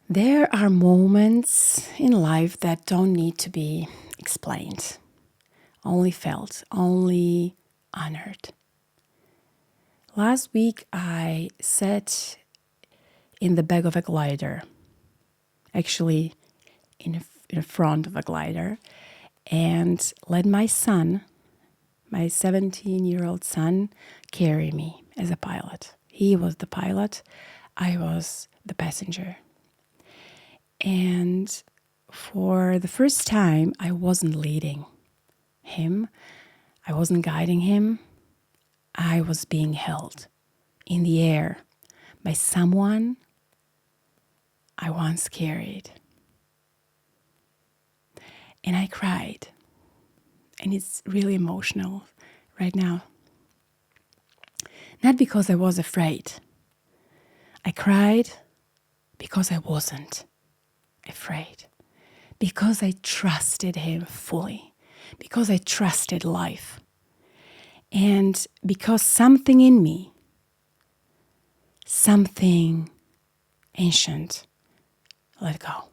There are moments in life that don't need to be explained, only felt, only honored. Last week, I sat in the back of a glider, actually in front of a glider, and let my son, my 17-year-old son, carry me as a pilot. He was the pilot, I was the passenger. And for the first time, I wasn't leading him. I wasn't guiding him. I was being held in the air by someone I once carried. And I cried. And it's really emotional right now. Not because I was afraid. I cried because I wasn't afraid. Because I trusted him fully. Because I trusted life. And because something in me, something ancient, let go.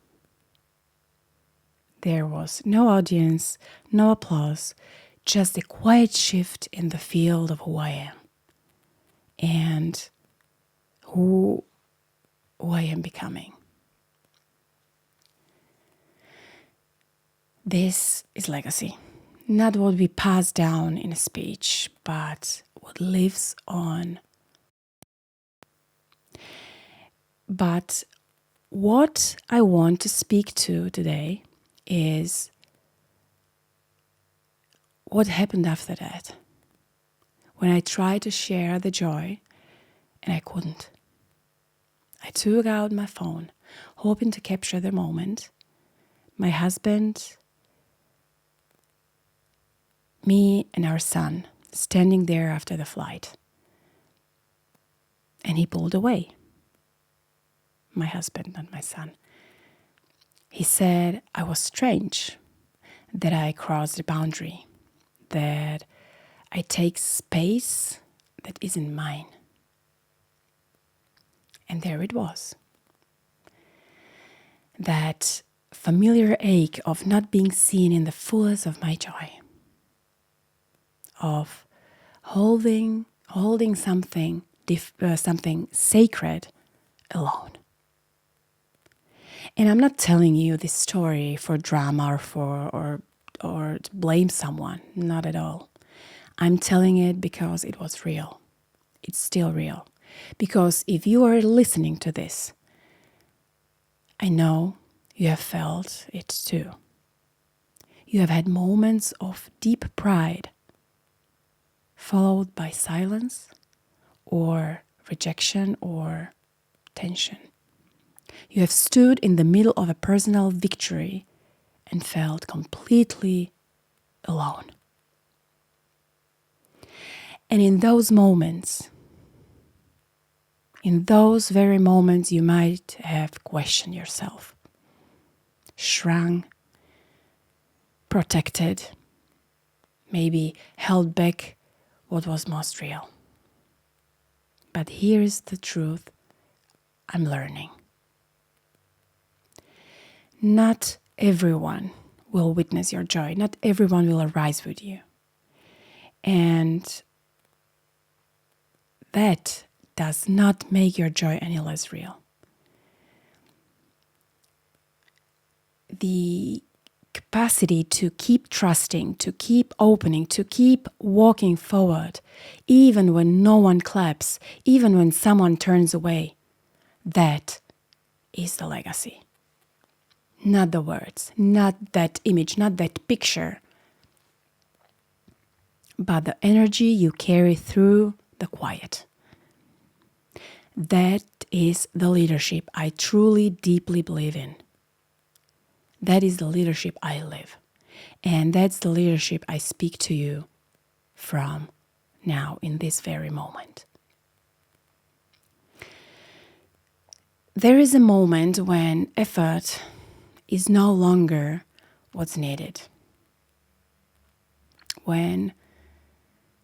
There was no audience, no applause, just a quiet shift in the field of who I am and who I am becoming. This is legacy. Not what we pass down in a speech, but what lives on. But what I want to speak to today is what happened after that. When I tried to share the joy and I couldn't. I took out my phone, hoping to capture the moment. My husband, me, and our son standing there after the flight. And he pulled away. My husband, not my son. He said I was strange, that I crossed the boundary, that I take space that isn't mine. And there it was. That familiar ache of not being seen in the fullness of my joy. Of holding something sacred alone. And I'm not telling you this story for drama or to blame someone, not at all. I'm telling it because it was real. It's still real. Because if you are listening to this, I know you have felt it too. You have had moments of deep pride, followed by silence or rejection or tension. You have stood in the middle of a personal victory and felt completely alone. And in those moments, in those very moments, you might have questioned yourself, shrunk, protected, maybe held back what was most real. But here's the truth I'm learning. Not everyone will witness your joy. Not everyone will arise with you. And that does not make your joy any less real. The capacity to keep trusting, to keep opening, to keep walking forward, even when no one claps, even when someone turns away, that is the legacy. Not the words, not that image, not that picture, but the energy you carry through the quiet. That is the leadership I truly, deeply believe in. That is the leadership I live. And that's the leadership I speak to you from now in this very moment. There is a moment when effort is no longer what's needed. When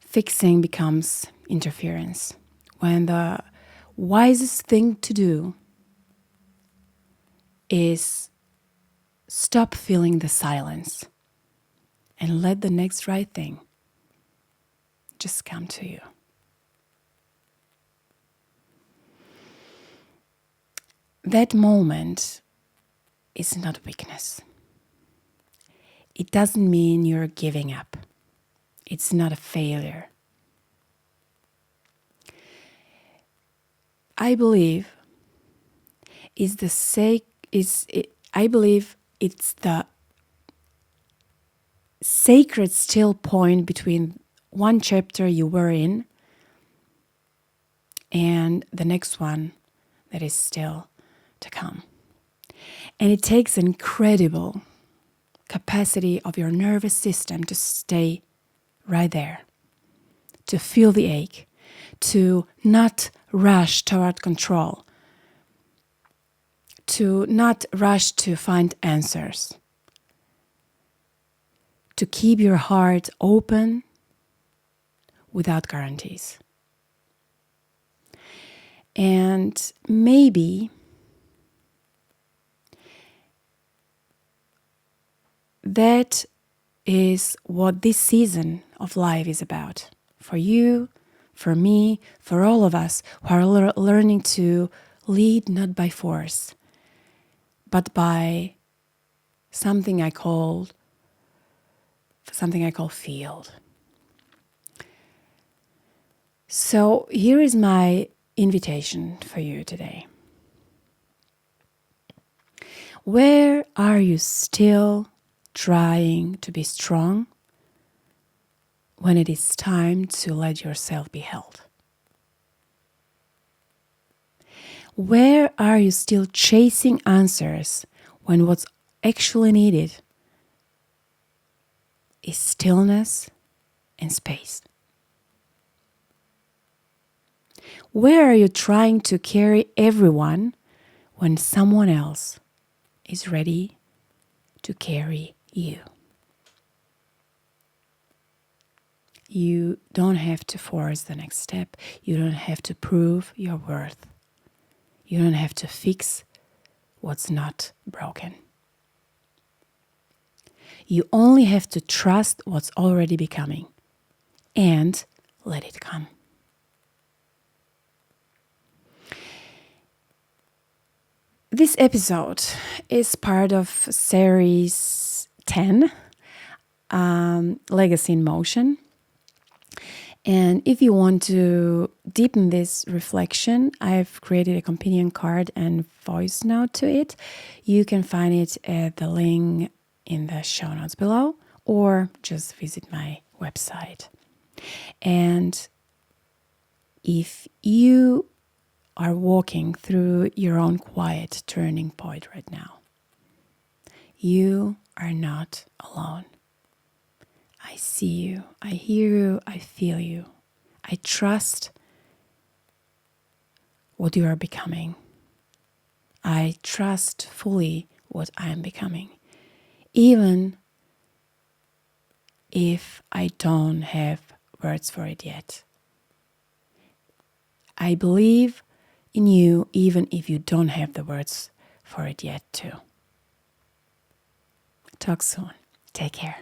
fixing becomes interference. When the wisest thing to do is stop feeling the silence and let the next right thing just come to you. That moment is not weakness. It doesn't mean you're giving up. It's not a failure. I believe it's the sacred still point between one chapter you were in and the next one that is still to come. And it takes an incredible capacity of your nervous system to stay right there, to feel the ache, to not rush toward control, to not rush to find answers, to keep your heart open without guarantees. And maybe that is what this season of life is about. For you, for me, for all of us who are learning to lead not by force, but by something I call field. So here is my invitation for you today. Where are you still trying to be strong when it is time to let yourself be held? Where are you still chasing answers when what's actually needed is stillness and space? Where are you trying to carry everyone when someone else is ready to carry you? You don't have to force the next step. You don't have to prove your worth. You don't have to fix what's not broken. You only have to trust what's already becoming and let it come. This episode is part of series 10, Legacy in Motion. And if you want to deepen this reflection, I've created a companion card and voice note to it. You can find it at the link in the show notes below, or just visit my website. And if you are walking through your own quiet turning point right now, you are not alone. I see you, I hear you, I feel you. I trust what you are becoming. I trust fully what I am becoming, even if I don't have words for it yet. I believe in you, even if you don't have the words for it yet, too. Talk soon. Take care.